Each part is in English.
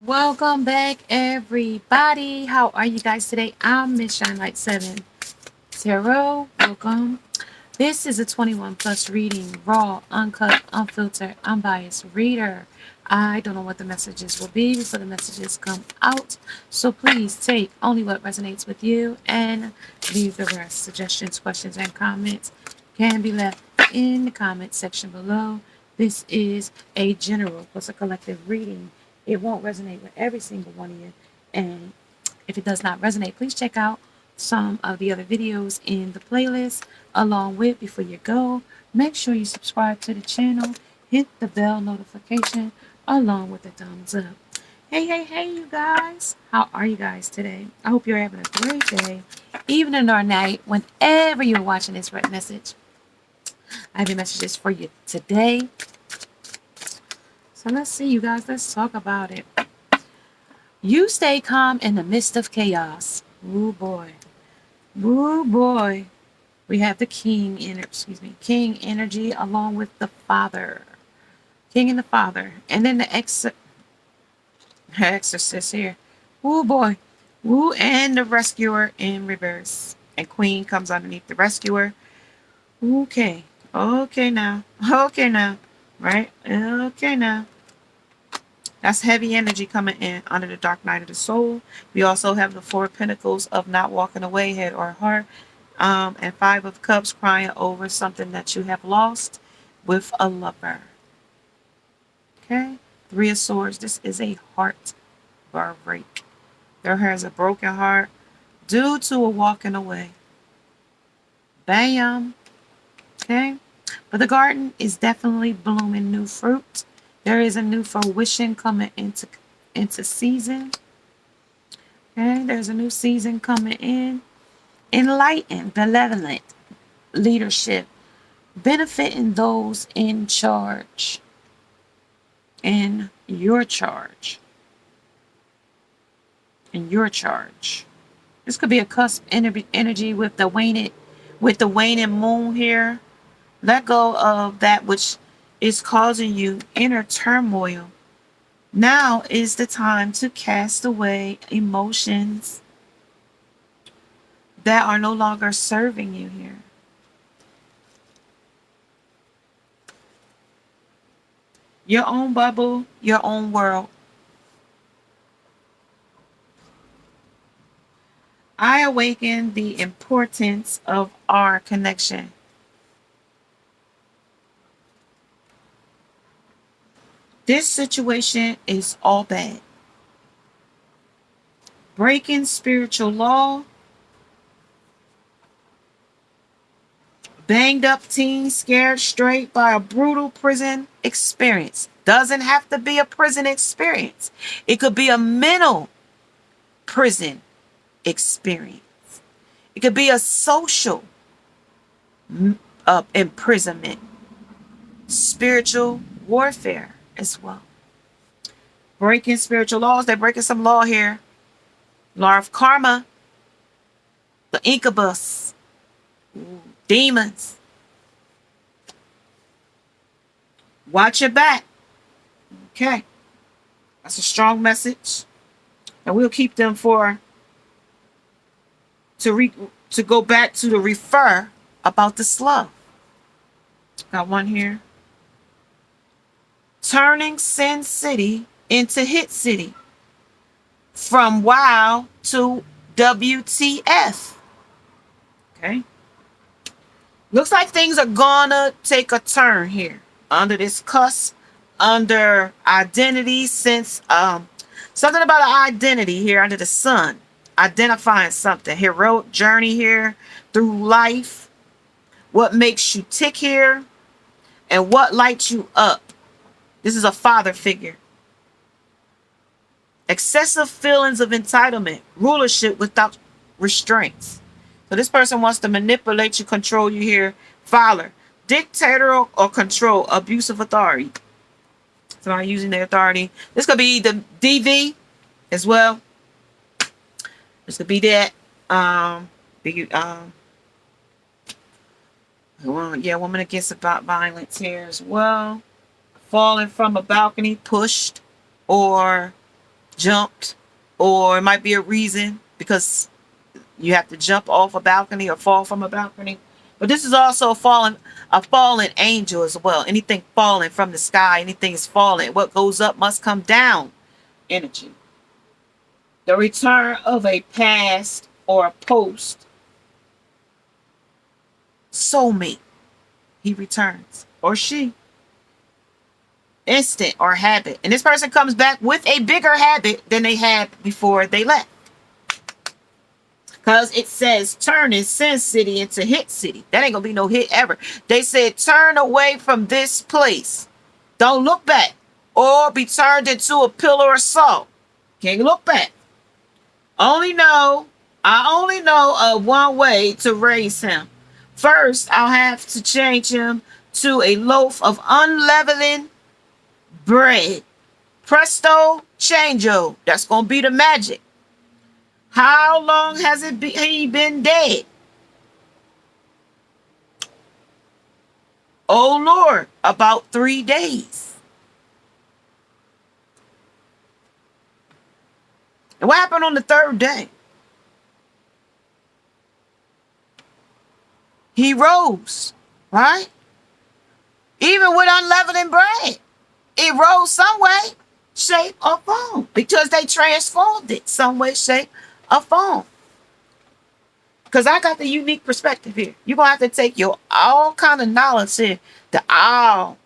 Welcome back, everybody. How are you guys today? I'm Miss Shine Light 7 Tarot. Welcome. This is a 21 plus reading, raw, uncut, unfiltered, unbiased reader. I don't know what the messages will be before the messages come out, so please take only what resonates with you and leave the rest. Suggestions, questions, and comments can be left in the comment section below. This is a general plus a collective reading. It won't resonate with every single one of you, and if it does not resonate, please check out some of the other videos in the playlist. Along with, before you go, make sure you subscribe to the channel, hit the bell notification along with the thumbs up. Hey, you guys. How are you guys today? I hope you're having a great day, evening or night, whenever you're watching this red message. I have messages for you today. So let's see, you guys. Let's talk about it. You stay calm in the midst of chaos. Ooh, boy. Ooh, boy. We have the King energy along with the Father. King and the Father. And then the Exorcist here. Ooh, boy. Ooh, and the Rescuer in reverse. And Queen comes underneath the Rescuer. Okay. Okay now. Okay now. Right? Okay now. That's heavy energy coming in under the Dark Night of the Soul. We also have the Four of Pentacles of not walking away, head or heart. And Five of Cups, crying over something that you have lost with a lover. Okay? Three of Swords. This is a heart break. There has a broken heart due to a walking away. Bam. Okay? But the garden is definitely blooming new fruit. There is a new fruition coming into season. Okay? There's a new season coming in. Enlightened, benevolent leadership, benefiting those in charge. In your charge. In your charge. This could be a cusp energy with the waning moon here. Let go of that which is causing you inner turmoil. Now is the time to cast away emotions that are no longer serving you here. Your own bubble, your own world. I awaken the importance of our connection. This situation is all bad. Breaking spiritual law. Banged up teen scared straight by a brutal prison experience. Doesn't have to be a prison experience. It could be a mental prison experience. It could be a social imprisonment. Spiritual warfare as well. Breaking spiritual laws. They're breaking some law here. Law of karma. The incubus. Demons. Watch your back. Okay. That's a strong message. And we'll keep them to go back to the refer about the slug. Got one here. Turning Sin City into Hit City. From wow to WTF. Okay. Looks like things are gonna take a turn here under this cusp, under identity, since something about an identity here under the sun, identifying something, heroic journey here through life, what makes you tick here, and what lights you up. This is a father figure. Excessive feelings of entitlement, rulership without restraints. So this person wants to manipulate you, control you here. Father, dictatorial or control, abuse of authority. Somebody using their authority. This could be the DV as well. This could be that. Woman against violence here as well. Falling from a balcony, pushed, or jumped, or it might be a reason because you have to jump off a balcony or fall from a balcony. But this is also a fallen angel as well. Anything falling from the sky, anything is falling. What goes up must come down energy. The return of a past or a post soulmate. He returns, or she. Instant or habit. And this person comes back with a bigger habit than they had before they left. Because it says turning Sin City into Hit City. That ain't going to be no hit ever. They said turn away from this place. Don't look back. Or be turned into a pillar of salt. Can't look back. I only know of one way to raise him. First, I'll have to change him to a loaf of unleavened bread. Presto changeo. That's going to be the magic. How long has he been dead? Oh Lord, about 3 days. And what happened on the 3rd day? He rose, right? Even with unleavened bread, it rose some way, shape, or form because they transformed it some way, shape, or form. Because I got the unique perspective here. You're going to have to take your all kind of knowledge here. The owl,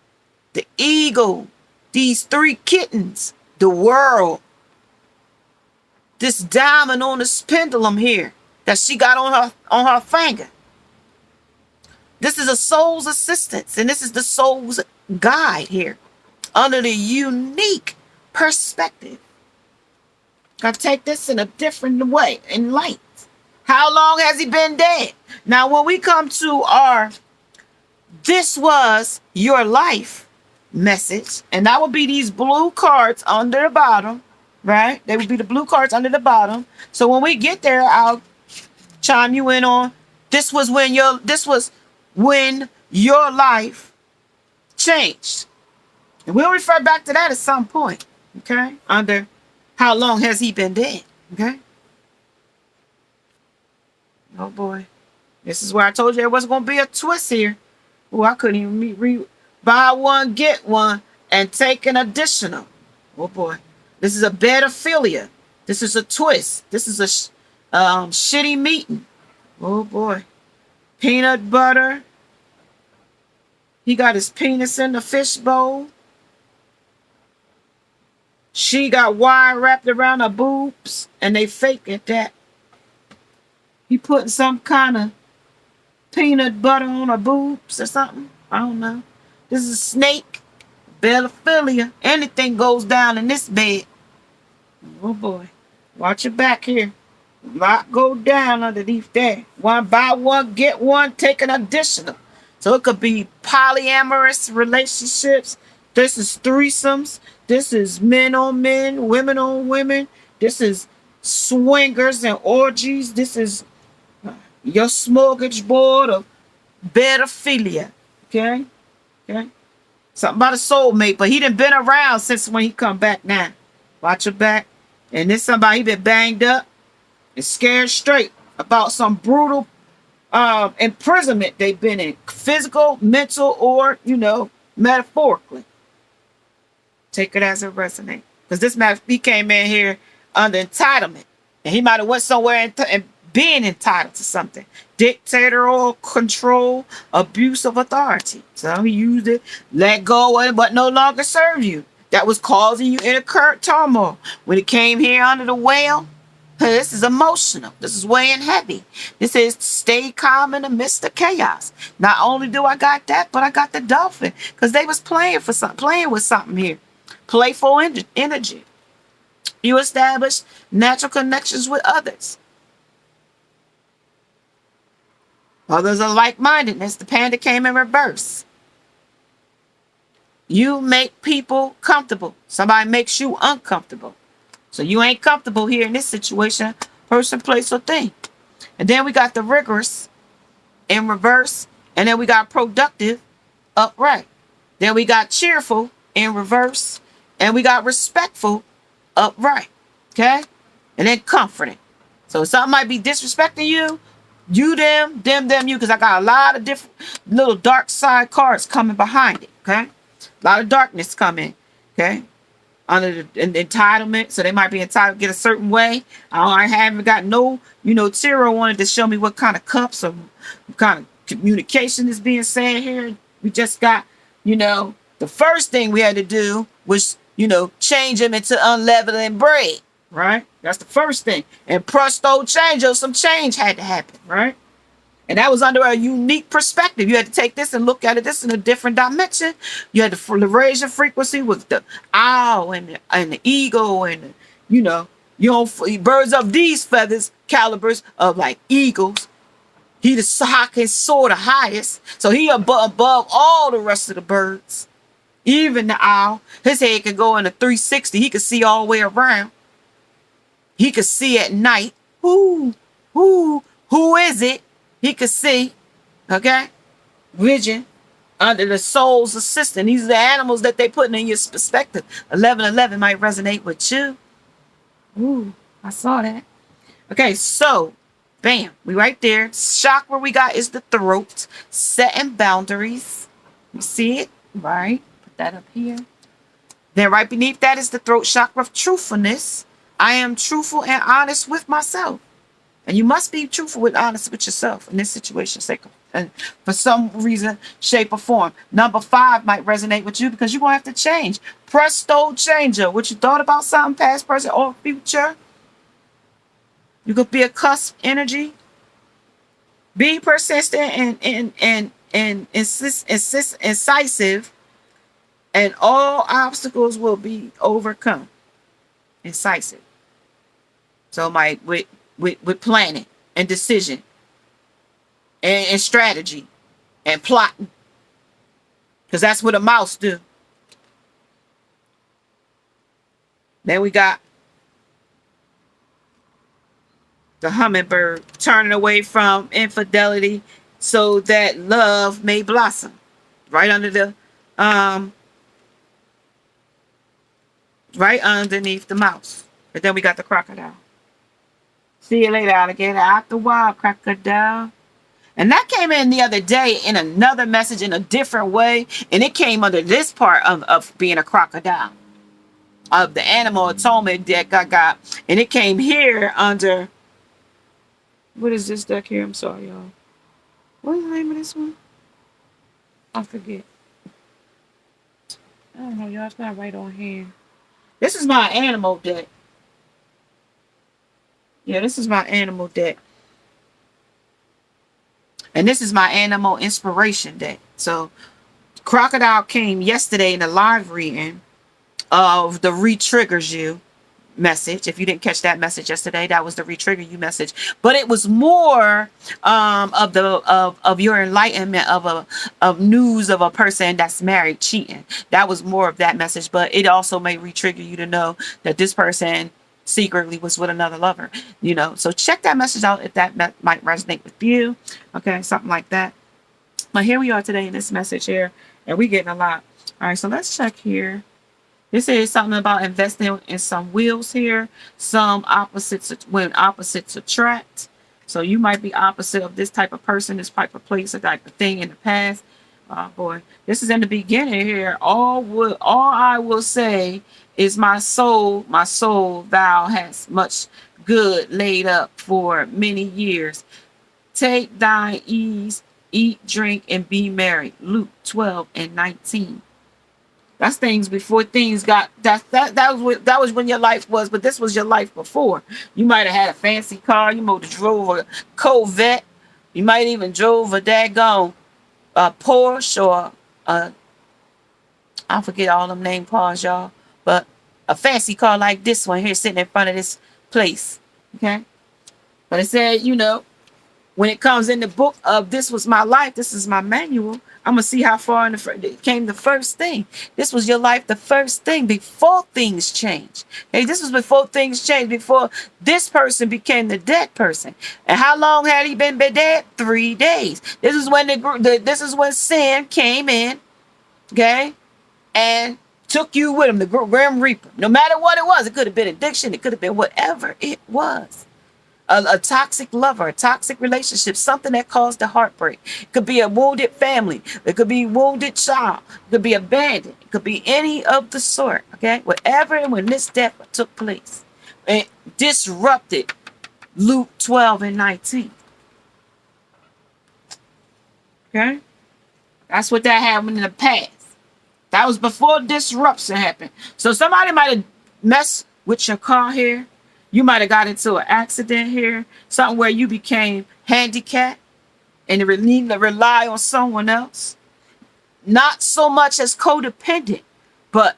the eagle, these 3 kittens, the world, this diamond on this pendulum here that she got on her finger. This is a soul's assistance, and this is the soul's guide here under the unique perspective. Gotta take this in a different way, in light. How long has he been dead? Now, when we come to our "this was your life" message, and that would be these blue cards under the bottom, right? They would be the blue cards under the bottom. So when we get there, I'll chime you in on this was when your life changed. And we'll refer back to that at some point, okay? Under how long has he been dead, okay? Oh, boy. This is where I told you there wasn't going to be a twist here. Oh, I couldn't even buy one, get one, and take an additional. Oh, boy. This is a pedophilia. This is a twist. This is a shitty meeting. Oh, boy. Peanut butter. He got his penis in the fishbowl. She got wire wrapped around her boobs, and they faked it that. He putting some kind of peanut butter on her boobs or something. I don't know. This is a snake. Pedophilia. Anything goes down in this bed. Oh, boy. Watch your back here. A lot go down underneath there. One buy one, get one, take an additional. So it could be polyamorous relationships. This is threesomes. This is men on men, women on women. This is swingers and orgies. This is your smorgasbord of pedophilia. Okay? Okay? Something about a soulmate, but he done been around since when he come back now. Watch your back. And this somebody he been banged up and scared straight about some brutal imprisonment they've been in. Physical, mental, or, metaphorically. Take it as it resonates. Because this man, he came in here under entitlement. And he might have went somewhere and being entitled to something. Dictatorial control, abuse of authority. So he used it, let go of it, but no longer serve you. That was causing you inner turmoil. When it came here under the whale, this is emotional. This is weighing heavy. This is stay calm in the midst of chaos. Not only do I got that, but I got the dolphin. Because they was playing with something here. Playful energy. You establish natural connections with others. Others are like-mindedness. The panda came in reverse. You make people comfortable. Somebody makes you uncomfortable. So you ain't comfortable here in this situation, person, place, or thing. And then we got the rigorous in reverse. And then we got productive upright. Then we got cheerful in reverse. And we got respectful upright. Okay? And then comforting. So something might be disrespecting you, them, you, because I got a lot of different little dark side cards coming behind it. Okay? A lot of darkness coming. Okay? Under the entitlement, so they might be entitled to get a certain way. I haven't got no, tarot wanted to show me what kind of cups or what kind of communication is being said here. We just got, the first thing we had to do was, change them into unleavened bread, right? That's the first thing. And presto change, some change had to happen, right? And that was under a unique perspective. You had to take this and look at it this in a different dimension. You had to raise your frequency with the owl and the eagle and, birds of these feathers, calibers of like eagles. He can soar the highest. So he above all the rest of the birds. Even the owl. His head could go in a 360. He could see all the way around. He could see at night. Who is it? He could see, okay? Vision under the soul's assistant. These are the animals that they putting in your perspective. 1111 might resonate with you. Ooh, I saw that. Okay, so, bam, we right there. Chakra we got is the throat. Setting boundaries. You see it? Right. Put that up here. Then right beneath that is the throat chakra of truthfulness. I am truthful and honest with myself. And you must be truthful and honest with yourself in this situation, and for some reason, shape, or form. Number 5 might resonate with you because you're going to have to change. Presto changer. What you thought about something, past, present, or future. You could be a cusp energy. Be persistent and incisive, and all obstacles will be overcome. Incisive. So with planning and decision and strategy and plotting, because that's what a mouse do. Then we got the hummingbird, turning away from infidelity so that love may blossom. Right under the right underneath the mouse. And then we got the crocodile. See you later, alligator. Out the wild, crocodile. And that came in the other day in another message in a different way. And it came under this part of being a crocodile. Of the animal atonement deck I got. And it came here under... What is this deck here? I'm sorry, y'all. What is the name of this one? I forget. I don't know, y'all. It's not right on here. This is my animal deck. Yeah, this is my animal deck. And this is my animal inspiration deck. So, Crocodile came yesterday in the live reading of the Re-Triggers You message. If you didn't catch that message yesterday, that was the Re-Trigger You message. But it was more of your enlightenment of news of a person that's married cheating. That was more of that message. But it also may re-trigger you to know that this person secretly was with another lover, so check that message out if that might resonate with you. Okay, something like that. But here we are today in this message here, and we're getting a lot. All right, so let's check here. This is something about investing in some wheels here. Some opposites, when opposites attract. So you might be opposite of this type of person, this type of place, or type of thing in the past. Oh boy, this is in the beginning here. All I will say is my soul, thou hast much good laid up for many years. Take thine ease, eat, drink, and be merry. Luke 12:19. That's things before things got that was when your life was, but this was your life before. You might have had a fancy car, you might have drove a Corvette, you might even drove a daggone Porsche or I forget all them name cars, y'all. But a fancy car like this one here sitting in front of this place. Okay? But it said, when it comes in the book of this was my life, this is my manual, I'm going to see how far it came the first thing. This was your life, the first thing, before things changed. Hey, this was before things changed, before this person became the dead person. And how long had he been dead? 3 days. This is when this is when sin came in, okay, and took you with him, the Grim Reaper. No matter what it was, it could have been addiction, it could have been whatever it was. A toxic lover, a toxic relationship, something that caused the heartbreak. It could be a wounded family. It could be a wounded child. It could be abandoned. It could be any of the sort. Okay, whatever. When this death took place, it disrupted Luke 12 and 19. Okay, that's what that happened in the past. That was before disruption happened. So somebody might have messed with your car here. You might have got into an accident here, something where you became handicapped and need to rely on someone else. Not so much as codependent, but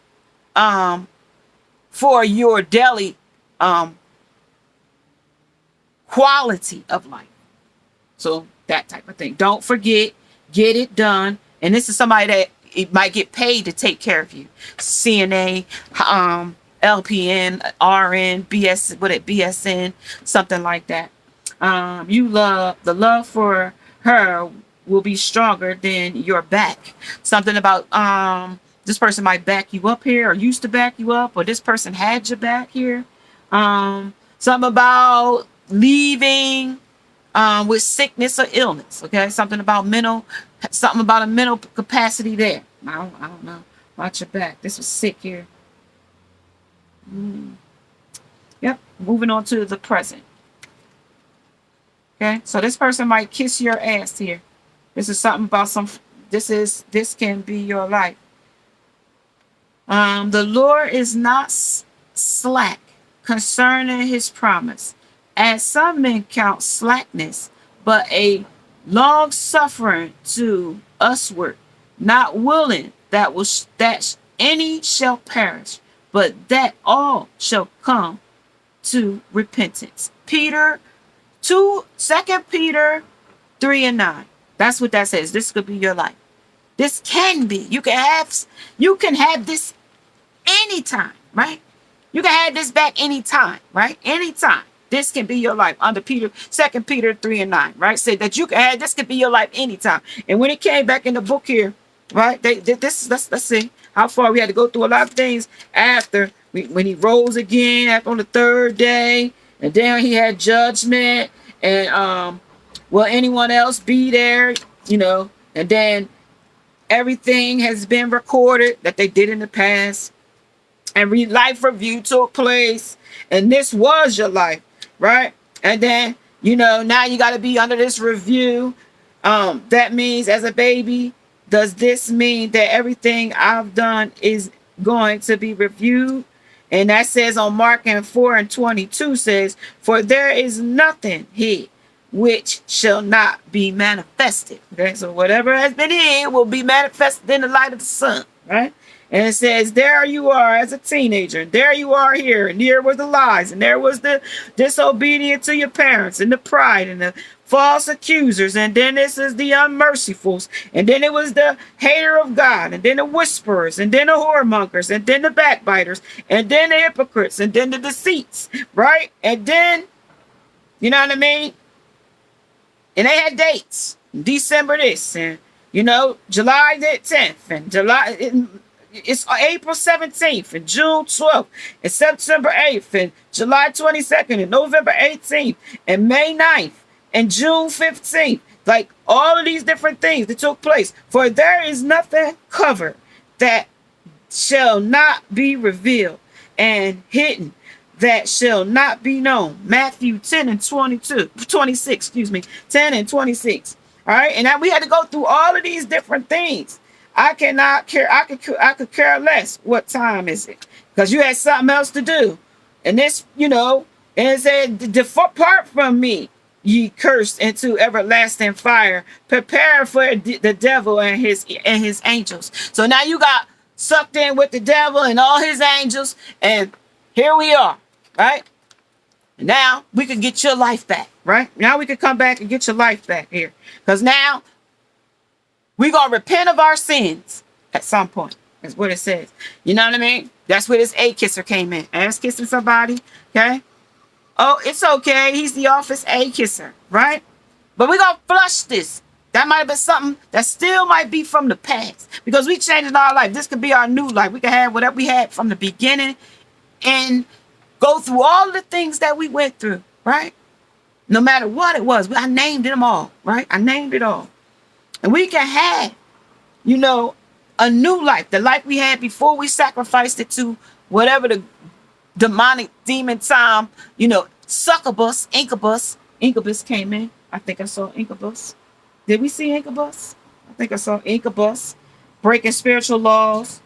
for your daily quality of life. So that type of thing. Don't forget, get it done. And this is somebody that it might get paid to take care of you. CNA, LPN, RN, BSN, something like that. The love for her will be stronger than your back. Something about this person might back you up here, or used to back you up, or this person had your back here. Something about leaving with sickness or illness. Okay, something about a mental capacity there. I don't know. Watch your back. This was sick here. Yep. Moving on to the present. Okay. So this person might kiss your ass here. This is something about this can be your life. The Lord is not slack concerning his promise, as some men count slackness, but a long suffering to usward, not willing that any shall perish, but that all shall come to repentance. 2 Peter 3 and 9. That's what that says. This could be your life. This can be. You can have this anytime, right? You can have this back anytime, right? Anytime. This can be your life under 2 Peter 3 and 9, right? Said that you can have this could be your life anytime. And when it came back in the book here, right? Let's see how far we had to go through a lot of things after when he rose again on the third day, and then he had judgment, and will anyone else be there? And then everything has been recorded that they did in the past, and life review took place, and this was your life, right? And then now you got to be under this review. That means, as a baby, does this mean that everything I've done is going to be reviewed? And that says on Mark 4 and 22 says, for there is nothing hid which shall not be manifested. Okay, so whatever has been hid will be manifested in the light of the sun, right? And it says, there you are as a teenager, and there you are here, and here was the lies, and there was the disobedience to your parents, and the pride, and the false accusers, and then this is the unmercifuls, and then it was the hater of God, and then the whisperers, and then the whoremongers, and then the backbiters, and then the hypocrites, and then the deceits, right? And then, you know what I mean? And they had dates, December this, and July the 10th, and it's April 17th and June 12th and September 8th and July 22nd and November 18th and May 9th and June 15th. Like all of these different things that took place. For there is nothing covered that shall not be revealed, and hidden that shall not be known. Matthew 10 and 26, 10 and 26. All right. And now we had to go through all of these different things. I cannot care. I could care less. What time is it? Because you had something else to do. And this, and it said, depart from me, ye cursed, into everlasting fire. Prepare for the devil and his angels. So now you got sucked in with the devil and all his angels. And here we are, right? Now we can get your life back, right? Now we can come back and get your life back here. Because now we're going to repent of our sins at some point. That's what it says. You know what I mean? That's where this A kisser came in. Ass kissing somebody, okay? Oh, it's okay. He's the office A kisser, right? But we're going to flush this That might have been something that still might be from the past because we changing our life. This could be our new life. We can have whatever we had from the beginning and go through all the things that we went through, right? No matter what it was. I named them all, right? I named it all. And we can have, a new life, the life we had before we sacrificed it to whatever the demonic demon time, succubus, incubus came in. I think I saw incubus. Did we see incubus? I think I saw incubus. Breaking spiritual laws,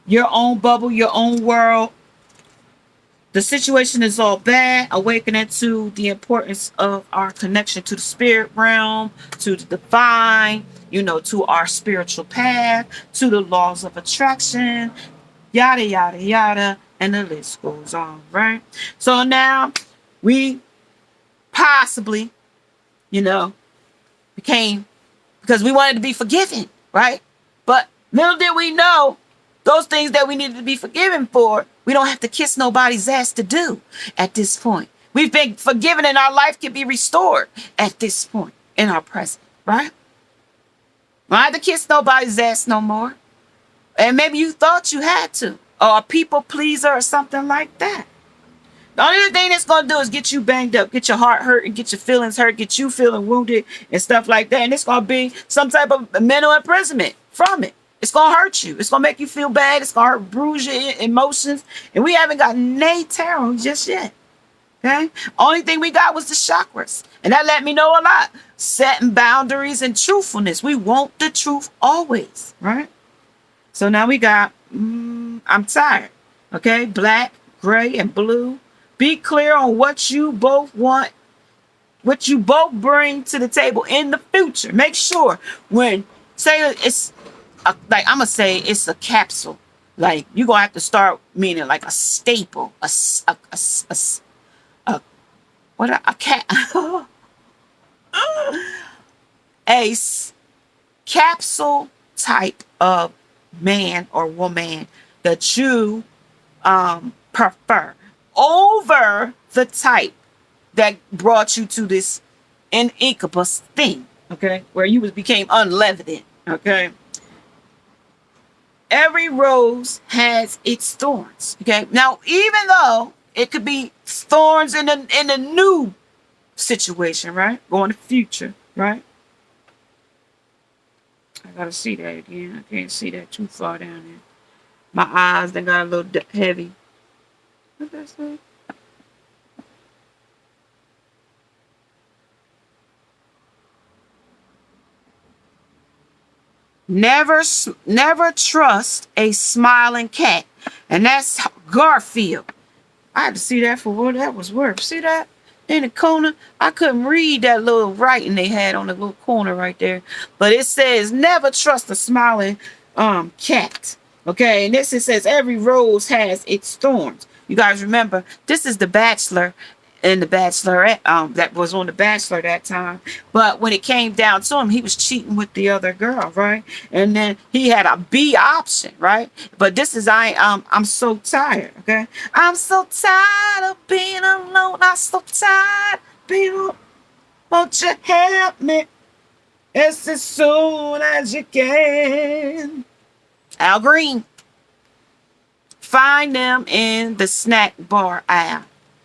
your own bubble, your own world. The situation is all bad. Awakening to the importance of our connection to the spirit realm, to the divine, to our spiritual path, to the laws of attraction, yada, yada, yada. And the list goes on, right? So now we possibly, became, because we wanted to be forgiven, right? But little did we know, those things that we needed to be forgiven for, we don't have to kiss nobody's ass to do at this point. We've been forgiven and our life can be restored at this point in our present, right? We don't have to kiss nobody's ass no more. And maybe you thought you had to, or a people pleaser or something like that. The only thing that's going to do is get you banged up, get your heart hurt, and get your feelings hurt, get you feeling wounded and stuff like that. And it's going to be some type of mental imprisonment from it. It's going to hurt you. It's going to make you feel bad. It's going to bruise your emotions. And we haven't got nay tarot just yet. Okay? Only thing we got was the chakras. And that let me know a lot. Setting boundaries and truthfulness. We want the truth always. Right? So now we got, I'm tired. Okay? Black, gray, and blue. Be clear on what you both want, what you both bring to the table in the future. Make sure when, say it's, like I'm going to say it's a capsule. Like you're going to have to start meaning like a staple, a capsule type of man or woman that you prefer over the type that brought you to this incubus thing, okay, where you became unleavened, okay. Every rose has its thorns, okay. Now, even though it could be thorns in a new situation, right, going to future, right. I gotta see that again. I can't see that too far down there. My eyes, they got a little heavy. What did that say? Never trust a smiling cat. And that's Garfield. I had to see that for what that was worth. See that? In the corner? I couldn't read that little writing they had on the little corner right there. But it says, never trust a smiling cat. Okay, and this it says every rose has its thorns. You guys remember, this is The Bachelor and The Bachelorette that was on The Bachelor that time. But when it came down to him, he was cheating with the other girl, right? And then he had a B option, right? But this is I'm so tired, okay? I'm so tired of being alone. I'm so tired of being alone. Won't you help me as soon as you can? Al Green. Find them in the snack bar aisle.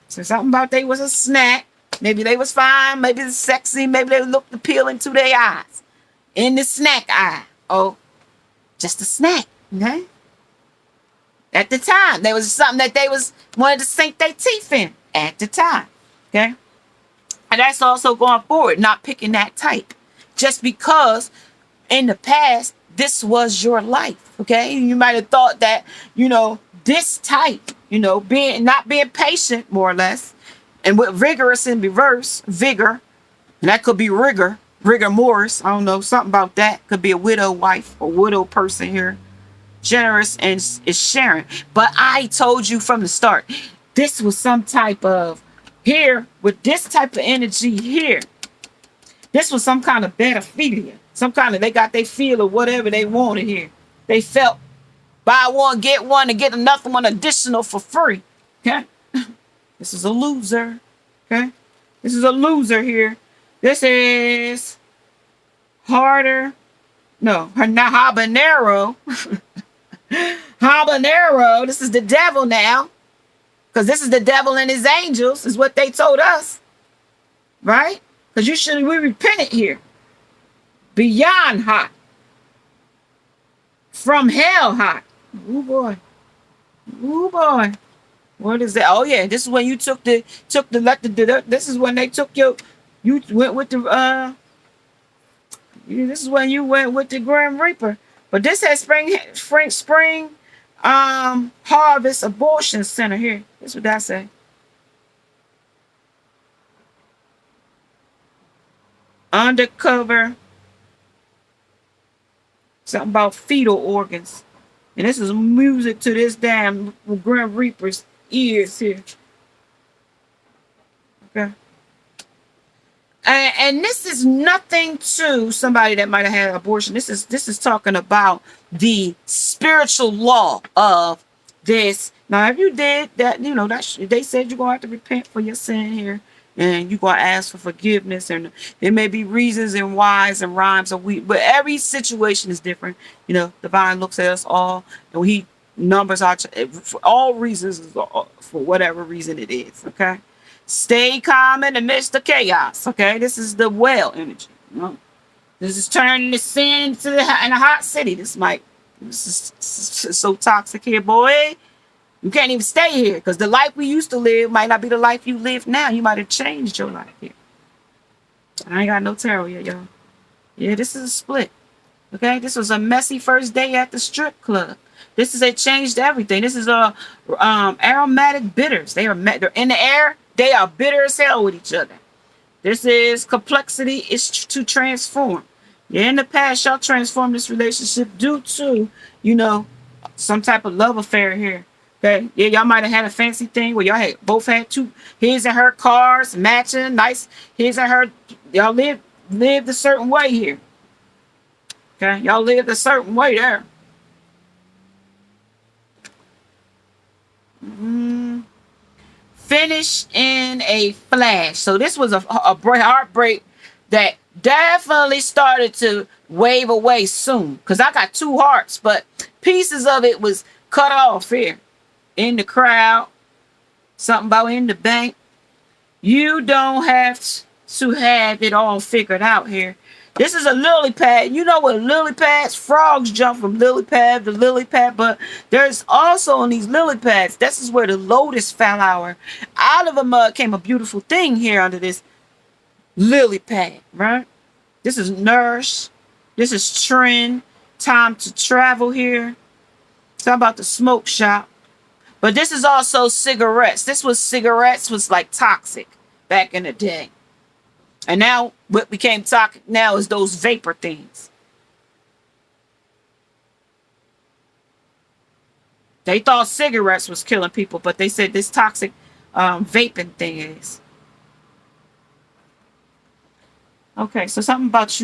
So something about they was a snack. Maybe they was fine. Maybe it's sexy. Maybe they looked appealing to their eyes. In the snack aisle. Oh, just a snack. Okay? At the time. There was something that they wanted to sink their teeth in. At the time. Okay? And that's also going forward. Not picking that type. Just because in the past, this was your life. Okay? You might have thought that, this type, not being patient, more or less, and with vigorous in reverse, vigor, and that could be rigor Morris, I don't know, something about that. Could be a widow wife or widow person here. Generous and is sharing. But I told you from the start, this was some type of, here, with this type of energy here, this was some kind of pedophilia. Some kind of, they got their feel of whatever they wanted here. They felt, buy one, get one, and get another one additional for free. Okay? This is a loser. Okay? This is a loser here. This is harder. No, her not habanero. Habanero. This is the devil now. Because this is the devil and his angels, is what they told us. Right? Because we repented here. Beyond hot. From hell hot. Ooh boy. Ooh boy. What is that? Oh yeah, this is when you this is when they took you went with the this is when you went with the Grim Reaper. But this has spring harvest abortion center here. That's what that say. Undercover. Something about fetal organs. And this is music to this damn Grim Reaper's ears here. Okay. And this is nothing to somebody that might have had an abortion. This is talking about the spiritual law of this. Now, if you did that, you know, they said you're going to have to repent for your sin here. And you're going to ask for forgiveness. And there may be reasons and whys and rhymes. But every situation is different. You know, divine looks at us all. And he numbers our, for all reasons, for whatever reason it is. Okay. Stay calm in the midst of chaos. Okay. This is the well energy. You know? This is turning the sin into in a hot city. This is so toxic here, boy. You can't even stay here because the life we used to live might not be the life you live now. You might have changed your life here. I ain't got no tarot yet, y'all. Yeah, this is a split. Okay, this was a messy first day at the strip club. This is changed everything. This is aromatic bitters. They're in the air. They are bitter as hell with each other. This is complexity is to transform. Yeah, in the past, y'all transformed this relationship due to, you know, some type of love affair here. Okay, yeah, y'all might have had a fancy thing where y'all both had his and her cars matching, nice. His and her, y'all lived a certain way here. Okay, y'all lived a certain way there. Finish in a flash. So this was a heartbreak that definitely started to wave away soon. Because I got two hearts, but pieces of it was cut off here. In the crowd, something about in the bank. You don't have to have it all figured out here. This is a lily pad. You know what lily pads? Frogs jump from lily pad to lily pad, but there's also on these lily pads, this is where the lotus flower. Out of the mud came a beautiful thing here under this lily pad, right? This is nourish. This is trend. Time to travel here. Talk about the smoke shop. But this is also cigarettes. Cigarettes was like toxic back in the day. And now what became toxic now is those vapor things. They thought cigarettes was killing people, but they said this toxic vaping thing is. Okay, so something about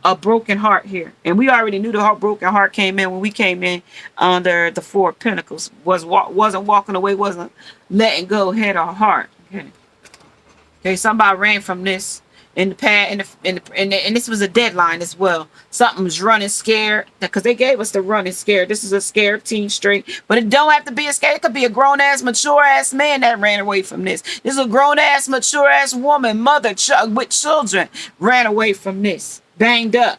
a broken heart here. And we already knew the broken heart came in when we came in under the Four of Pentacles. Wasn't walking away, wasn't letting go, had a heart. Okay, somebody ran from this in the past, and this was a deadline as well. Something was running scared because they gave us the running scared. This is a scared teen straight, but it don't have to be a scared. It could be a grown ass, mature ass man that ran away from this. This is a grown ass, mature ass woman, mother with children ran away from this, banged up,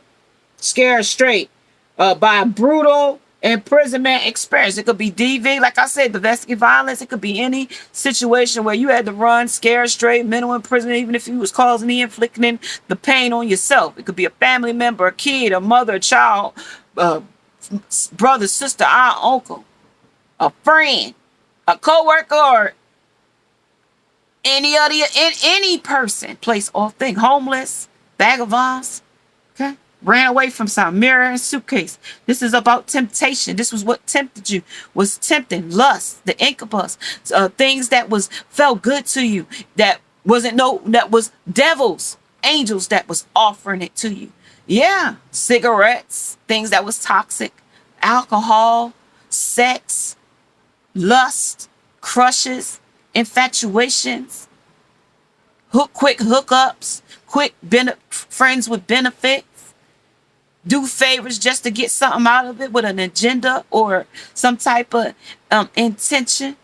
scared straight by a brutal imprisonment experience. It could be DV, like I said, domestic violence. It could be any situation where you had to run, scared straight, mental imprisonment, even if you was causing inflicting the pain on yourself. It could be a family member, a kid, a mother, a child, brother, sister, aunt, uncle, a friend, a co-worker, or any person, place, or thing, homeless, vagabonds. Okay. Ran away from some mirror and suitcase. This is about temptation. This was what tempted you. Was tempting, lust, the incubus, things that felt good to you. That was devils, angels that was offering it to you. Yeah, cigarettes, things that was toxic, alcohol, sex, lust, crushes, infatuations. quick hookups, friends with benefits, do favors just to get something out of it with an agenda or some type of intention.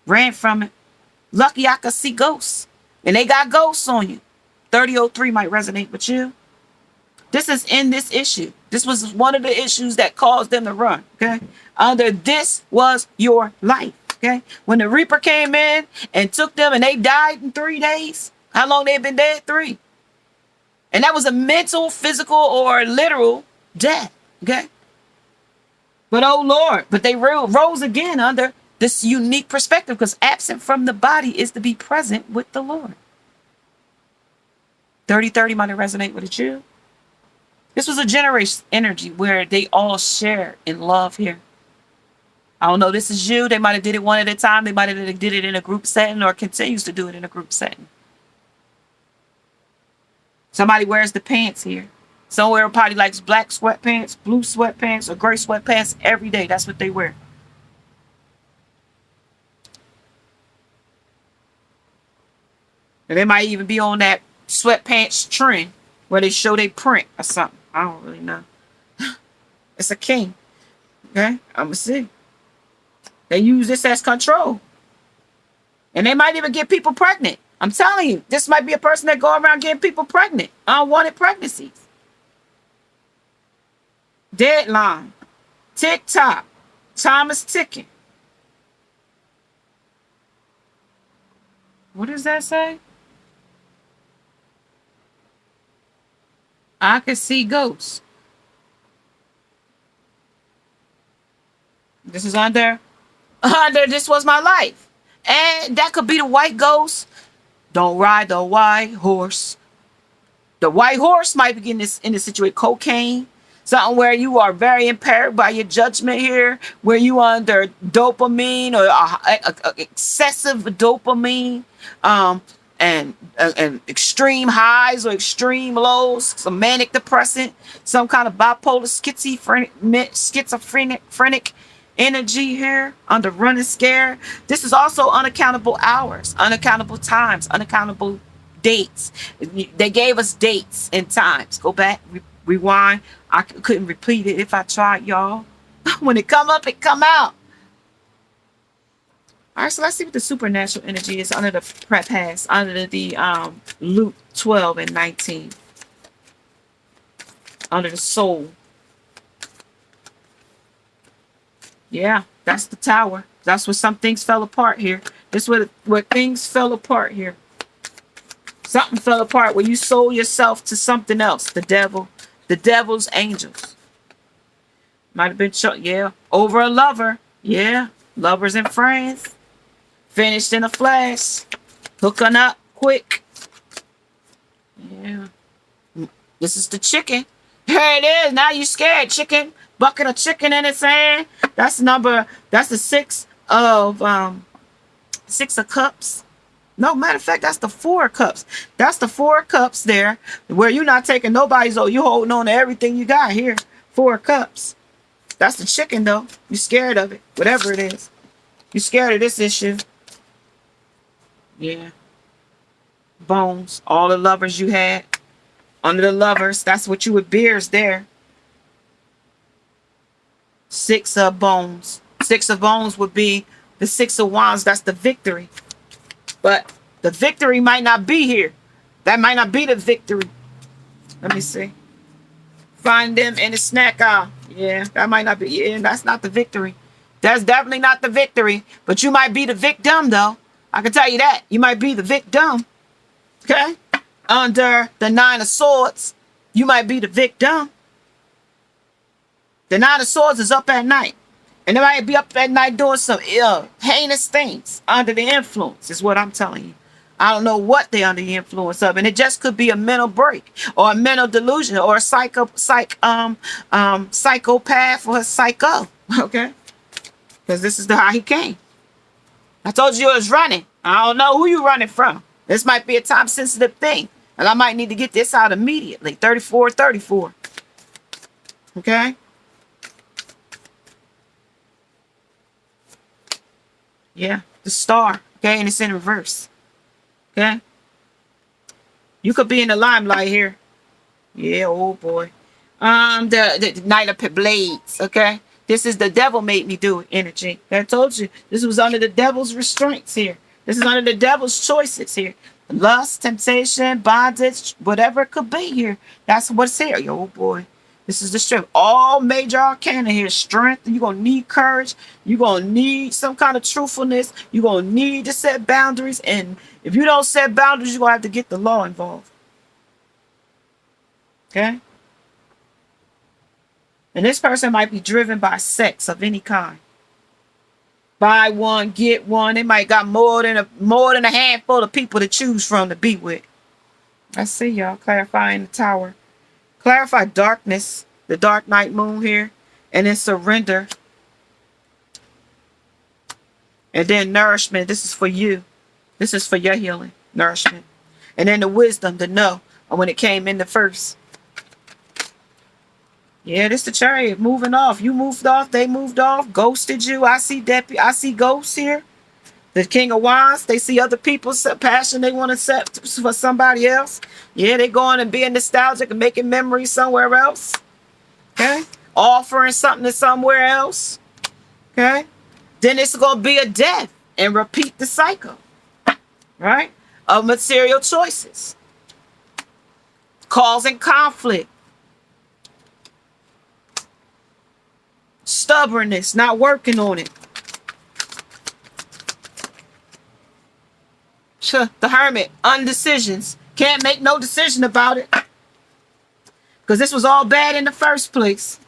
Ran from it. Lucky I could see ghosts. And they got ghosts on you. 3003 might resonate with you. This is in this issue. This was one of the issues that caused them to run. Okay. Under this was your life. Okay. When the Reaper came in and took them and they died in 3 days. How long they been dead? 3. And that was a mental, physical, or literal death. Okay. But oh Lord, but they rose again under this unique perspective, because absent from the body is to be present with the Lord. 3030 might resonate with you. This was a generation energy where they all share in love here. I don't know, this is you. They might have did it one at a time. They might have did it in a group setting or continues to do it in a group setting. Somebody wears the pants here. Somewhere probably likes black sweatpants, blue sweatpants, or gray sweatpants every day. That's what they wear. And they might even be on that sweatpants trend where they show they print or something. I don't really know. It's a king. Okay? I'm going to see. They use this as control. And they might even get people pregnant. I'm telling you, this might be a person that go around getting people pregnant. Unwanted pregnancies. Deadline. Tick tock. Time is ticking. What does that say? I could see ghosts. This is under this was my life. And that could be the white ghost. Don't ride the white horse. The white horse might be getting this in the situation. Cocaine. Something where you are very impaired by your judgment here. Where you are under dopamine or excessive dopamine. And extreme highs or extreme lows, some manic depressant, some kind of bipolar schizophrenic energy here under running scare. This is also unaccountable hours, unaccountable times, unaccountable dates. They gave us dates and times. Go back, rewind. I couldn't repeat it if I tried, y'all. When it come up, it come out. All right, so let's see what the supernatural energy is under the past, under the Luke 12 and 19. Under the soul. Yeah, that's the tower. That's where some things fell apart here. This is where things fell apart here. Something fell apart where you sold yourself to something else. The devil. The devil's angels. Might have been, yeah, over a lover. Yeah, lovers and friends. Finished in a flash. Hooking up quick. Yeah. This is the chicken. Here it is. Now you scared. Chicken. Bucket of chicken in its hand. That's the 6 of cups. No, matter of fact, that's the 4 of cups. That's the 4 of cups there. Where you're not taking nobody's, you holding on to everything you got here. 4 of cups. That's the chicken though. You scared of it. Whatever it is. You scared of this issue. Yeah. Bones. All the lovers you had. Under the lovers. That's what you would beers there. 6 of bones. 6 of bones would be the 6 of wands. That's the victory. But the victory might not be here. That might not be the victory. Let me see. Find them in the snack aisle. Yeah, that might not be. Yeah, that's not the victory. That's definitely not the victory. But you might be the victim, though. I can tell you that. You might be the victim. Okay? Under the 9 of swords, you might be the victim. The 9 of swords is up at night. And they might be up at night doing some heinous things under the influence, is what I'm telling you. I don't know what they're under the influence of. And it just could be a mental break or a mental delusion or a psychopath or a psycho. Okay? Because this is how he came. I told you it was running. I don't know who you running from. This might be a time-sensitive thing. And I might need to get this out immediately. 34. Okay? Yeah. The star. Okay? And it's in reverse. Okay? You could be in the limelight here. Yeah, oh boy. The Knight of Blades, okay? This is the devil made me do it energy. I told you, this was under the devil's restraints here. This is under the devil's choices here. Lust, temptation, bondage, whatever it could be here. That's what's here. Oh boy. This is the strength. All major arcana here. Strength. You're going to need courage. You're going to need some kind of truthfulness. You're going to need to set boundaries. And if you don't set boundaries, you're going to have to get the law involved. Okay? And this person might be driven by sex of any kind. Buy one, get one. They might got more than a handful of people to choose from to be with. I see y'all clarifying the tower. Clarify darkness, the dark night moon here, and then surrender. And then nourishment. This is for you. This is for your healing, nourishment. And then the wisdom, the know, when it came in the first. Yeah, this the Chariot moving off. You moved off. They moved off. Ghosted you. I see ghosts here. The King of Wands. They see other people's passion they want to set for somebody else. Yeah, they going and being nostalgic and making memories somewhere else. Okay, offering something to somewhere else. Okay, then it's gonna be a death and repeat the cycle. Right, of material choices, causing conflict. Stubbornness, not working on it. The Hermit, undecisions. Can't make no decision about it. Because this was all bad in the first place.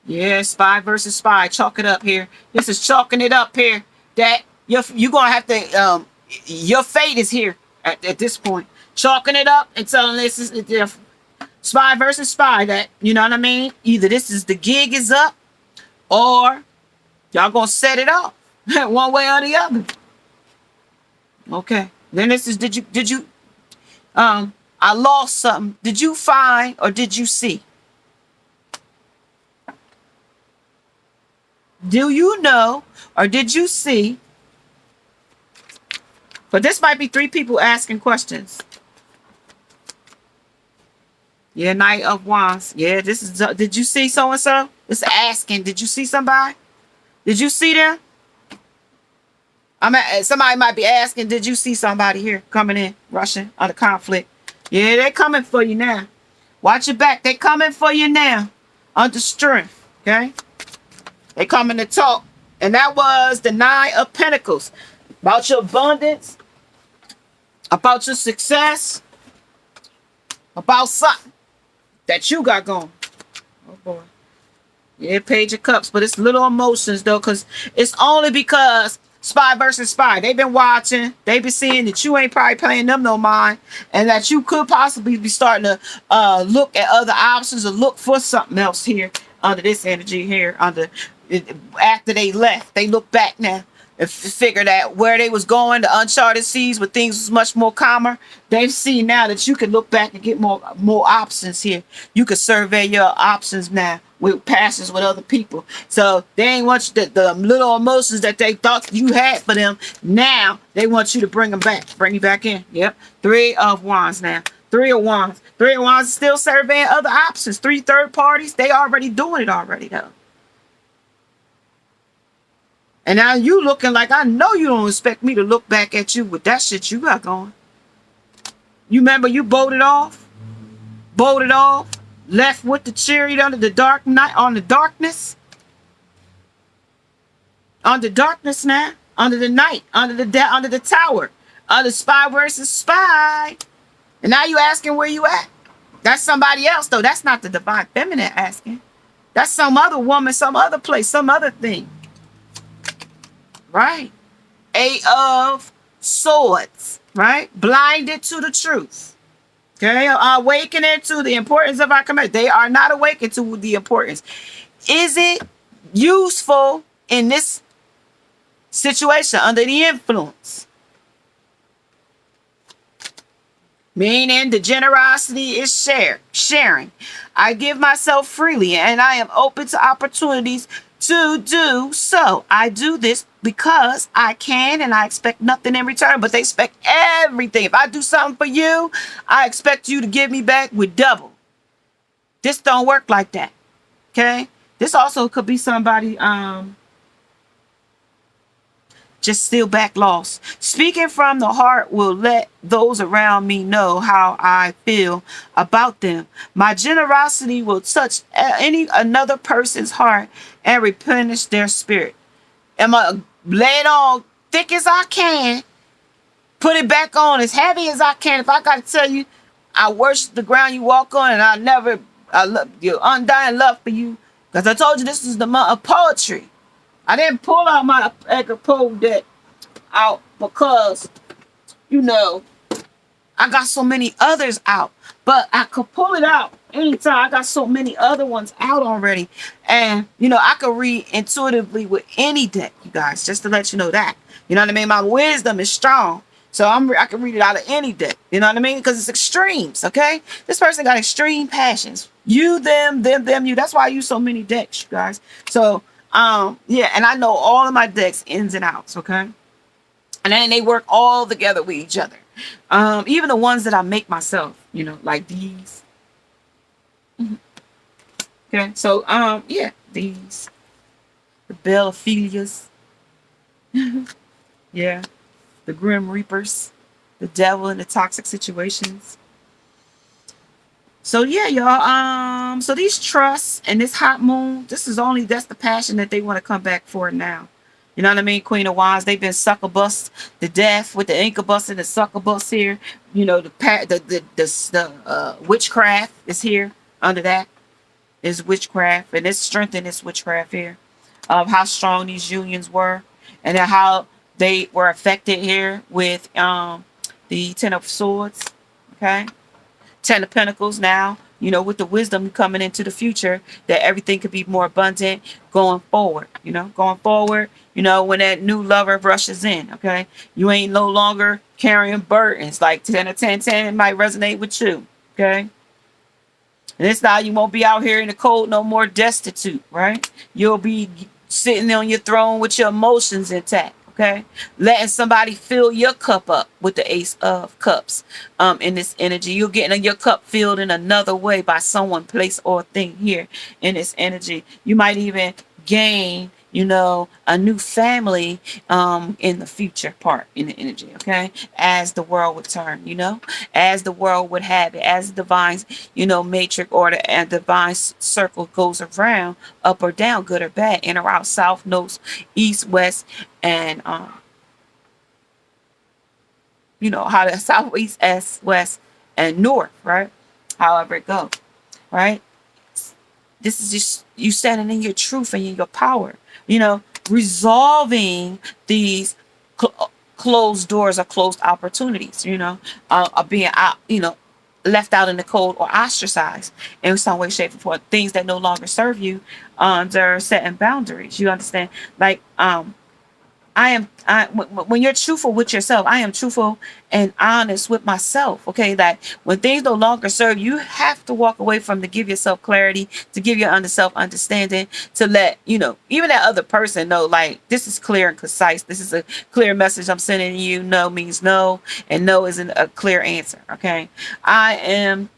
Yeah, spy versus spy. Chalk it up here. This is chalking it up here. That you're going to have to, your fate is here at this point. Chalking it up and telling this is spy versus spy, that, you know what I mean? Either this is the gig is up, or y'all gonna set it up one way or the other. Okay. Then this is did you I lost something. Did you find or did you see? Do you know or did you see? But this might be 3 people asking questions. Yeah, Knight of Wands. Yeah, this is. Did you see so and so? It's asking. Did you see somebody? Did you see them? Somebody might be asking. Did you see somebody here coming in, rushing on the conflict? Yeah, they're coming for you now. Watch your back. They're coming for you now, under strength. Okay, they coming to talk, and that was the 9 of Pentacles, about your abundance, about your success, about something that you got going. Oh boy. Yeah, Page of Cups. But it's little emotions though, because it's only because spy versus spy. They've been watching. They've been seeing that you ain't probably paying them no mind. And that you could possibly be starting to look at other options or look for something else here under this energy here. After they left. They look back now. And figure that where they was going, the uncharted seas, where things was much more calmer. They've seen now that you can look back and get more options here. You can survey your options now with passions with other people. So they ain't want you the little emotions that they thought you had for them. Now they want you to bring them back, bring you back in. Yep, 3 of Wands now. 3 of Wands. 3 of Wands is still surveying other options. 3 third parties. They already doing it already though. And now you looking like, I know you don't expect me to look back at you with that shit you got going. You remember you bolted off, left with the chariot under the dark night, on the darkness. Under darkness now, under the night, under the tower, under spy versus spy. And now you asking where you at. That's somebody else though. That's not the divine feminine asking. That's some other woman, some other place, some other thing. Right? 8 of Swords. Right? Blinded to the truth. Okay? Awakening to the importance of our command. They are not awakened to the importance. Is it useful in this situation under the influence? Meaning the generosity is sharing. I give myself freely and I am open to opportunities to do so. I do this because I can and I expect nothing in return, but they expect everything. If I do something for you, I expect you to give me back with double. This don't work like that. Okay? This also could be somebody just steal back loss. Speaking from the heart will let those around me know how I feel about them. My generosity will touch any another person's heart and replenish their spirit. Am I lay it on thick as I can, put it back on as heavy as I can. If I got to tell you, I worship the ground you walk on, and I love your undying love for you, because I told you this is the month of poetry. I didn't pull out my Edgar Poe deck out because, you know, I got so many others out. But I could pull it out anytime. I got so many other ones out already. And, you know, I could read intuitively with any deck, you guys, just to let you know that. You know what I mean? My wisdom is strong. So I can read it out of any deck. You know what I mean? Because it's extremes, okay? This person got extreme passions. You, them, you. That's why I use so many decks, you guys. So, yeah, and I know all of my decks ins and outs, okay? And then they work all together with each other. Even the ones that I make myself, you know, like these. Okay, so yeah, these. The Bell Ophelias. Yeah. The Grim Reapers. The Devil in the Toxic Situations. So yeah, y'all. So these trusts and this hot moon, that's the passion that they want to come back for now. You know what I mean? Queen of Wands, they've been succubus to death with the incubus and the succubus here. You know, the witchcraft is here under that. Is witchcraft, and it's strengthened this witchcraft here of how strong these unions were, and then how they were affected here with the Ten of Swords. Okay. Ten of Pentacles now, you know, with the wisdom coming into the future, that everything could be more abundant going forward, you know, you know, when that new lover rushes in, okay, you ain't no longer carrying burdens. Like 10 of 10, 10, it might resonate with you, okay, and it's now you won't be out here in the cold no more destitute, right? You'll be sitting on your throne with your emotions intact. Okay, letting somebody fill your cup up with the Ace of Cups. In this energy, you're getting your cup filled in another way by someone, place, or thing here in this energy. You might even gain, you know, a new family in the future part in the energy. Okay, as the world would turn, you know, as the world would have it, as the divine, you know, matrix order and divine circle goes around, up or down, good or bad, in or out, south, north, east, west, and you know, how the south, east, east, west, and north, right? However it goes, right? This is just you standing in your truth and in your power, you know, resolving these closed doors or closed opportunities, you know, of being out, you know, left out in the cold or ostracized in some way, shape, or form. Things that no longer serve you under setting boundaries. You understand? Like, when you're truthful with yourself, I am truthful and honest with myself. Okay, that when things no longer serve you, have to walk away from to give yourself clarity, to give your self understanding, to let you know, even that other person know, like, this is clear and concise. This is a clear message I'm sending you. No means no, and no isn't a clear answer. Okay, I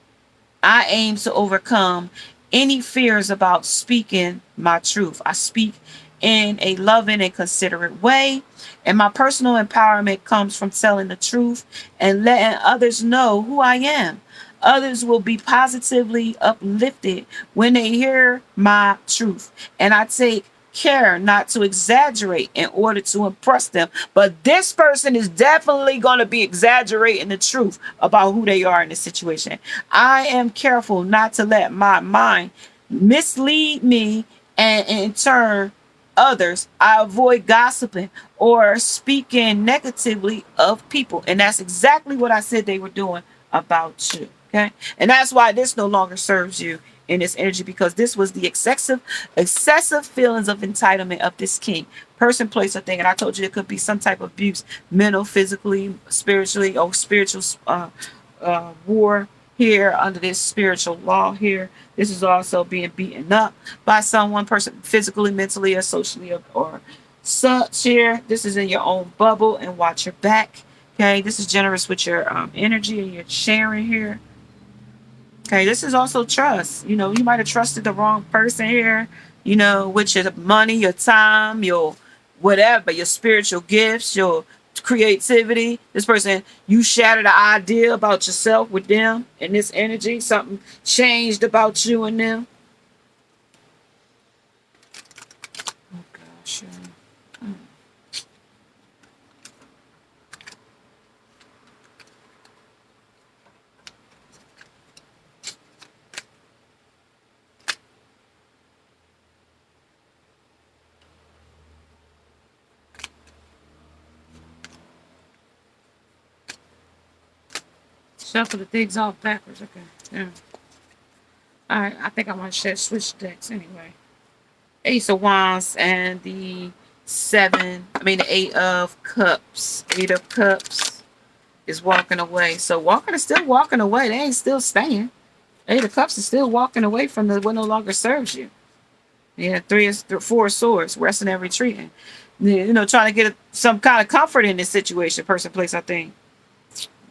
aim to overcome any fears about speaking my truth. I speak in a loving and considerate way. And my personal empowerment comes from telling the truth and letting others know who I am. Others will be positively uplifted when they hear my truth. And I take care not to exaggerate in order to impress them. But this person is definitely going to be exaggerating the truth about who they are in this situation. I am careful not to let my mind mislead me, and in turn others. I avoid gossiping or speaking negatively of people. And that's exactly what I said they were doing about you. Okay. And that's why this no longer serves you in this energy, because this was the excessive feelings of entitlement of this king, person, place, or thing. And I told you it could be some type of abuse, mental, physically, spiritually, or spiritual war here under this spiritual law here. This is also being beaten up by someone, person, physically, mentally, or socially, or such here. This is in your own bubble, and watch your back. Okay, this is generous with your energy and your sharing here. Okay, this is also trust. You know, you might have trusted the wrong person here, you know, with your money, your time, your whatever, your spiritual gifts, your creativity. This person, you shattered the idea about yourself with them and this energy. Something changed about you and them. Oh, gosh. Shuffle the things off backwards. Okay. Yeah. All right. I think I want to switch decks anyway. Ace of Wands and the the Eight of Cups. Eight of Cups is walking away. So walking is still walking away. They ain't still staying. Eight of Cups is still walking away from what no longer serves you. Yeah, four of Swords, resting and retreating. You know, trying to get some kind of comfort in this situation, person, place, I think.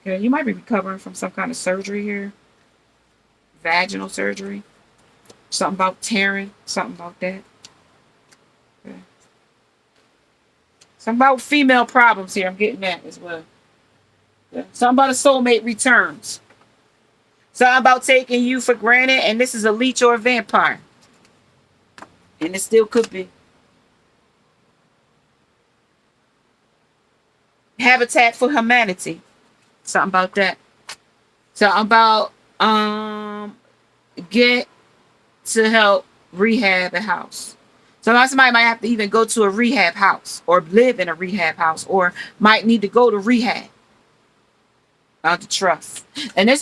Okay, you might be recovering from some kind of surgery here. Vaginal surgery. Something about tearing. Something about that. Okay. Something about female problems here. I'm getting that as well. Yeah. Something about a soulmate returns. Something about taking you for granted, and this is a leech or a vampire. And it still could be. Habitat for humanity. Something about that. Something about get to help rehab a house. So somebody might have to even go to a rehab house or live in a rehab house or might need to go to rehab. Out to trust. And this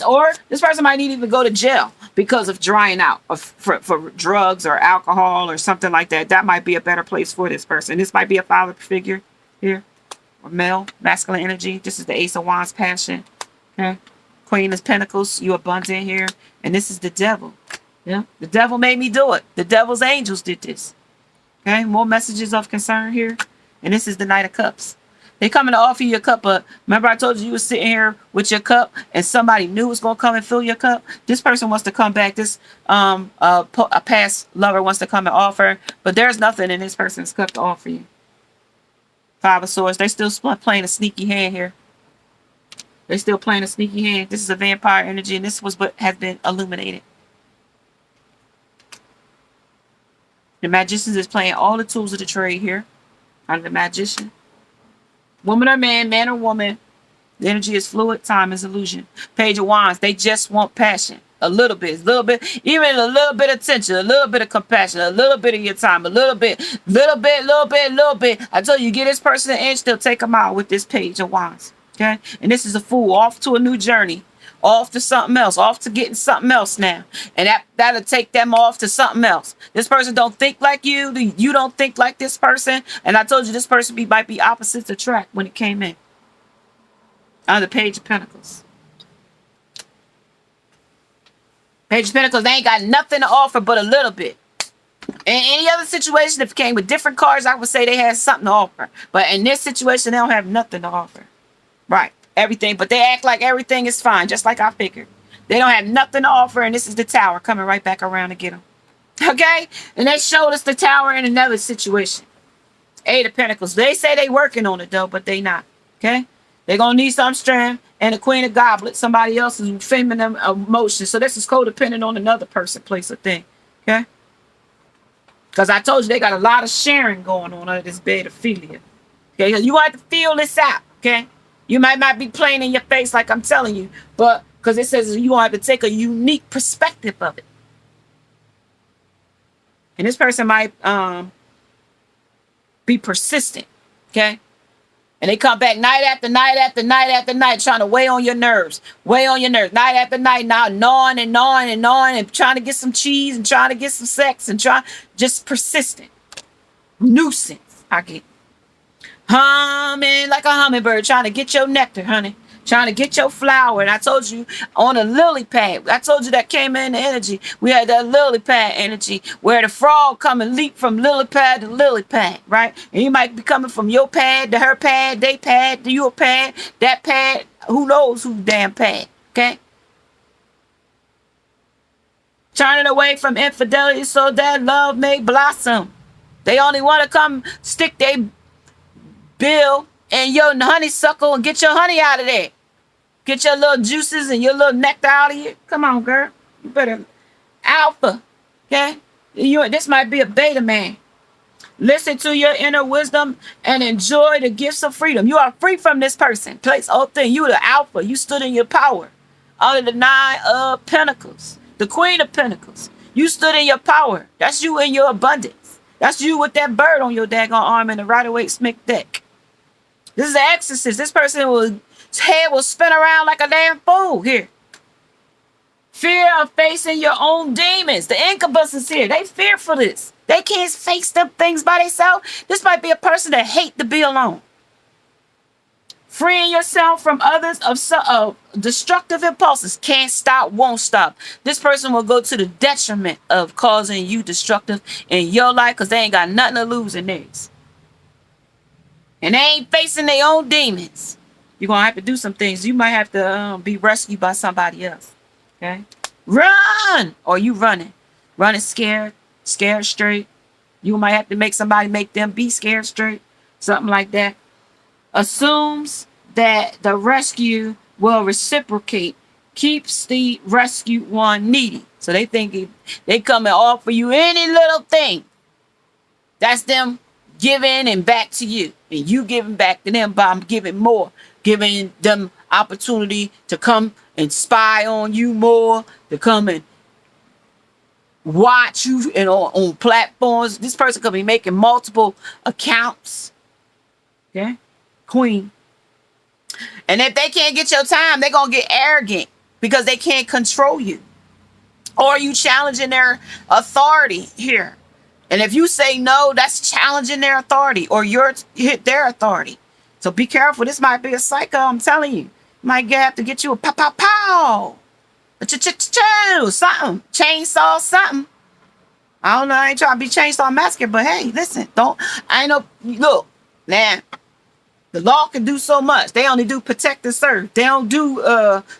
person might need to even go to jail because of drying out for drugs or alcohol or something like that. That might be a better place for this person. This might be a father figure here. Or male, masculine energy. This is the Ace of Wands, passion. Okay. Queen of Pentacles, you abundant here. And this is the devil. Yeah. The devil made me do it. The devil's angels did this. Okay. More messages of concern here. And this is the Knight of Cups. They coming to offer you a cup of, remember I told you were sitting here with your cup and somebody new was going to come and fill your cup? This person wants to come back. This a past lover wants to come and offer, but there's nothing in this person's cup to offer you. Five of Swords. They're still playing a sneaky hand here. They're still playing a sneaky hand. This is a vampire energy, and this was what has been illuminated. The Magician is playing all the tools of the trade here. Out of the Magician. Woman or man, man or woman. The energy is fluid. Time is illusion. Page of Wands. They just want passion. A little bit, even a little bit of attention, a little bit of compassion, a little bit of your time, a little bit. I told you, get this person an inch, they'll take them out with this Page of Wands. Okay? And this is a Fool, off to a new journey, off to something else, off to getting something else now. And that'll take them off to something else. This person don't think like you. You don't think like this person. And I told you this person might be opposites attract when it came in. On the Page of Pentacles. Page of Pentacles, they ain't got nothing to offer but a little bit. In any other situation, if it came with different cards, I would say they had something to offer. But in this situation, they don't have nothing to offer. Right. Everything. But they act like everything is fine, just like I figured. They don't have nothing to offer, and this is the Tower coming right back around to get them. Okay? And they showed us the Tower in another situation. Eight of Pentacles. They say they working on it, though, but they not. Okay? They're going to need some strength. And the Queen of Goblets, somebody else is feminine emotion. So this is codependent on another person, place, or thing. Okay? Because I told you they got a lot of sharing going on under this pedophilia. Okay? You want to feel this out. Okay? You might not be playing in your face like I'm telling you. But because it says you want to take a unique perspective of it. And this person might be persistent. Okay? And they come back night after night after night after night trying to weigh on your nerves. Weigh on your nerves. Night after night now gnawing and gnawing and gnawing and trying to get some cheese and trying to get some sex and just persistent. Nuisance. I get humming like a hummingbird trying to get your nectar, honey. trying to get your flower. And I told you on a lily pad. I told you that came in the energy. We had that lily pad energy where the frog come and leap from lily pad to lily pad, right? And you might be coming from your pad to her pad, they pad to your pad, that pad, who knows who damn pad, okay? Turning away from infidelity so that love may blossom. They only want to come stick their bill in your honeysuckle and get your honey out of there. Get your little juices and your little nectar out of here. Come on, girl. You better alpha. Okay? This might be a beta man. Listen to your inner wisdom and enjoy the gifts of freedom. You are free from this person. Place all thing. You the alpha. You stood in your power. Out of the 9 of Pentacles. The Queen of Pentacles. You stood in your power. That's you in your abundance. That's you with that bird on your daggone arm and the Rider-Waite Smith deck. This is an exorcist. This person his head will spin around like a damn fool here. Fear of facing your own demons. The incubus is here. They fear for this. They can't face them things by themselves. This might be a person that hate to be alone. Freeing yourself from others of destructive impulses. Can't stop, won't stop. This person will go to the detriment of causing you destructive in your life because they ain't got nothing to lose in theirs. And they ain't facing their own demons. You're going to have to do some things. You might have to be rescued by somebody else. Okay? Run! Or you running. Running scared. Scared straight. You might have to make somebody make them be scared straight. Something like that. Assumes that the rescue will reciprocate. Keeps the rescued one needy. So they think they come and offer you any little thing. That's them giving and back to you. And you giving back to them by giving more. Giving them opportunity to come and spy on you more. To come and watch you on platforms. This person could be making multiple accounts. Okay? Queen. And if they can't get your time, they're going to get arrogant because they can't control you. Or you challenging their authority here. And if you say no, that's challenging their authority or you're hit their authority. So be careful. This might be a psycho. I'm telling you. You might have to get you a pow, pow, pow. Something. Chainsaw something. I don't know. I ain't trying to be chainsaw massacre, but hey, listen. Look, man. The law can do so much. They only do protect and serve. They don't do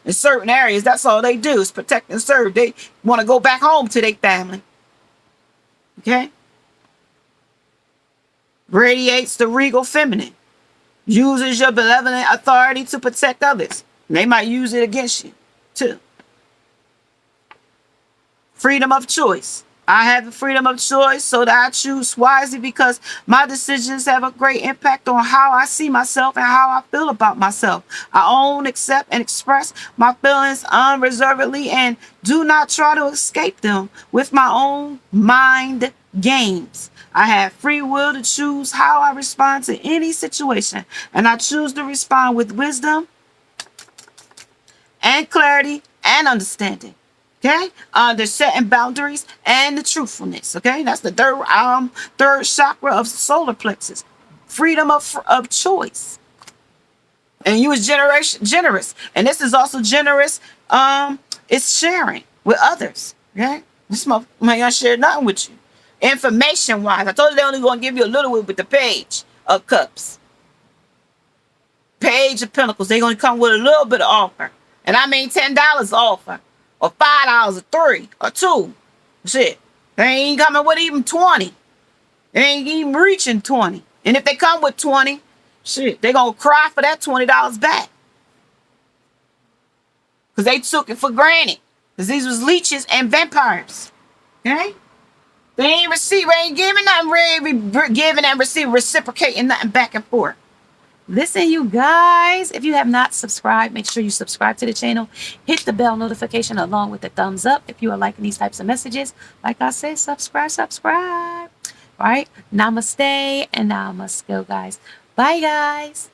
in certain areas. That's all they do is protect and serve. They want to go back home to their family. Okay? Radiates the regal feminine. Uses your benevolent authority to protect others. They might use it against you, too. Freedom of choice. I have the freedom of choice so that I choose wisely because my decisions have a great impact on how I see myself and how I feel about myself. I own, accept, and express my feelings unreservedly and do not try to escape them with my own mind games. I have free will to choose how I respond to any situation, and I choose to respond with wisdom and clarity and understanding. Okay, the setting boundaries and the truthfulness. Okay, that's the third chakra of solar plexus. Freedom of choice. And you is generous, and this is also generous. It's sharing with others. Okay, this might not share nothing with you. Information wise, I told you they only going to give you a little bit with the Page of Cups. Page of Pentacles. They're going to come with a little bit of offer, and I mean $10 offer. Or $5 or $3 or $2. Shit. They ain't coming with even 20. They ain't even reaching 20. And if they come with 20, shit, they gonna cry for that $20 back. Because they took it for granted. Because these was leeches and vampires. Okay? They ain't giving nothing, giving and receiving, reciprocating nothing back and forth. Listen, you guys, if you have not subscribed, make sure you subscribe to the channel. Hit the bell notification along with the thumbs up if you are liking these types of messages. Like I said, subscribe. All right. Namaste, and now I must go, guys. Bye, guys.